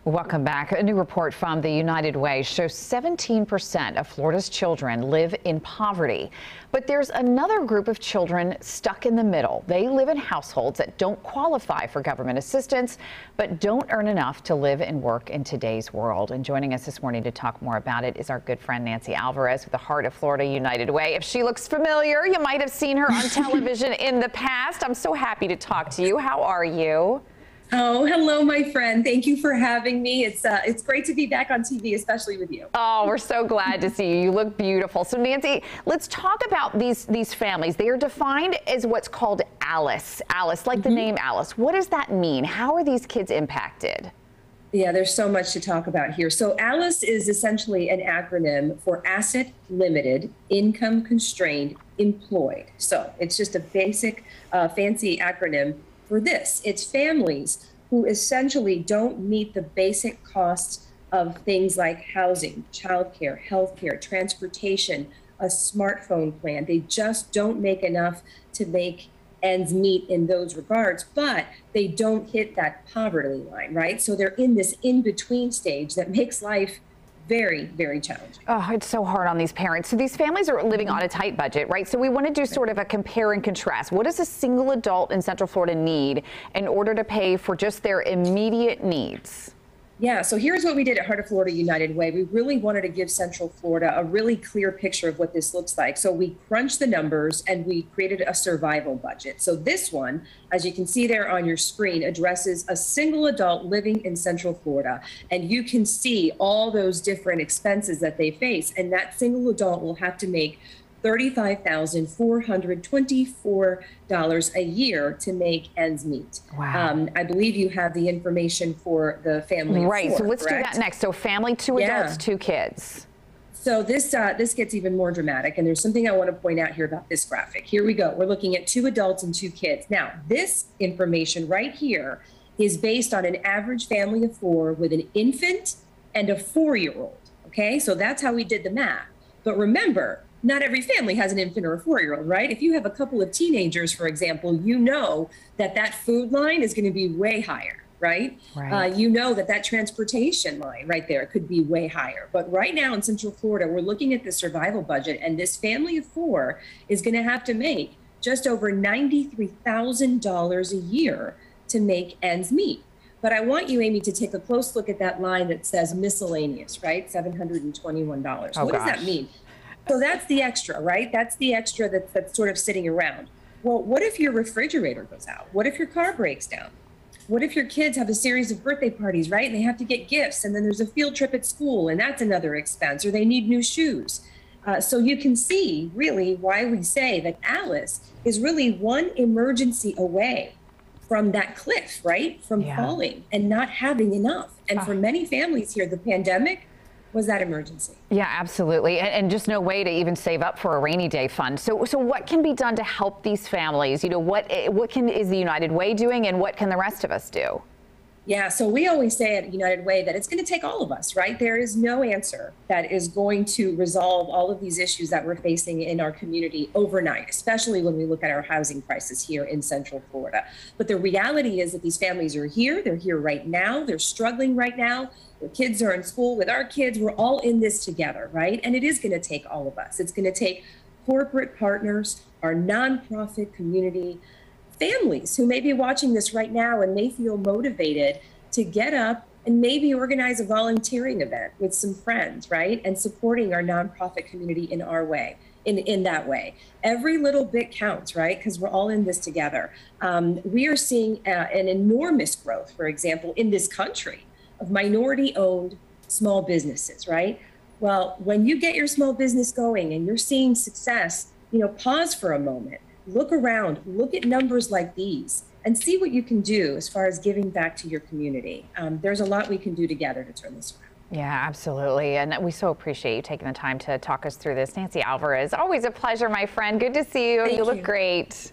Welcome back. A new report from the United Way shows 17% of Florida's children live in poverty. But there's another group of children stuck in the middle. They live in households that don't qualify for government assistance, but don't earn enough to live and work in today's world. And joining us this morning to talk more about it is our good friend Nancy Alvarez with the Heart of Florida United Way. If she looks familiar, you might have seen her on television in the past. I'm so happy to talk to you. How are you? Oh, hello, my friend. Thank you for having me. It's great to be back on TV, especially with you. Oh, we're so glad to see you. You look beautiful. So, Nancy, let's talk about these families. They are defined as what's called ALICE. ALICE, like the name Alice. What does that mean? How are these kids impacted? Yeah, there's so much to talk about here. So ALICE is essentially an acronym for Asset Limited, Income Constrained, Employed. So it's just a basic, fancy acronym for this. It's families who essentially don't meet the basic costs of things like housing, childcare, healthcare, transportation, a smartphone plan. They just don't make enough to make ends meet in those regards, but they don't hit that poverty line, right? So they're in this in-between stage that makes life very, very challenging. Oh, it's so hard on these parents. So these families are living on a tight budget, right? So we want to do sort of a compare and contrast. What does a single adult in Central Florida need in order to pay for just their immediate needs? Yeah, so here's what we did at Heart of Florida United Way. We really wanted to give Central Florida a really clear picture of what this looks like. So we crunched the numbers and we created a survival budget. So this one, as you can see there on your screen, addresses a single adult living in Central Florida. And you can see all those different expenses that they face. And that single adult will have to make $35,424 a year to make ends meet. Wow. I believe you have the information for the family of right. four, So let's correct? do that next. So family, two adults, two kids. So this gets even more dramatic. And there's something I want to point out here about this graphic. Here we go. We're looking at 2 adults and 2 kids. Now, this information right here is based on an average family of 4 with an infant and a 4-year-old. Okay, so that's how we did the math. But remember, not every family has an infant or a 4-year-old, right? If you have a couple of teenagers, for example, you know that food line is going to be way higher, right? You know that transportation line right there could be way higher. But right now in Central Florida, we're looking at the survival budget, and this family of 4 is going to have to make just over $93,000 a year to make ends meet. But I want you, Amy, to take a close look at that line that says miscellaneous, right? $721. What does that mean? So that's the extra, right? That's the extra that's sort of sitting around. Well, what if your refrigerator goes out? What if your car breaks down? What if your kids have a series of birthday parties, right? And they have to get gifts, and then there's a field trip at school, and that's another expense, or they need new shoes. So you can see really why we say that ALICE is really one emergency away from that cliff, right? From falling and not having enough. And for many families here, the pandemic was that emergency. Yeah, absolutely. And just no way to even save up for a rainy day fund. So what can be done to help these families? You know, what is the United Way doing, and what can the rest of us do? Yeah, so we always say at United Way that it's going to take all of us, right? There is no answer that is going to resolve all of these issues that we're facing in our community overnight, especially when we look at our housing crisis here in Central Florida. But the reality is that these families are here. They're here right now. They're struggling right now. Their kids are in school with our kids. We're all in this together, right? And it is going to take all of us. It's going to take corporate partners, our nonprofit community, families who may be watching this right now and may feel motivated to get up and maybe organize a volunteering event with some friends, right? And supporting our nonprofit community in our way, in that way. Every little bit counts, right? Because we're all in this together. We are seeing an enormous growth, for example, in this country of minority-owned small businesses, right? Well, when you get your small business going and you're seeing success, you know, pause for a moment. Look around, look at numbers like these, and see what you can do as far as giving back to your community. There's a lot we can do together to turn this around. Yeah, absolutely. And we so appreciate you taking the time to talk us through this. Nancy Alvarez, always a pleasure, my friend. Good to see you. You look great.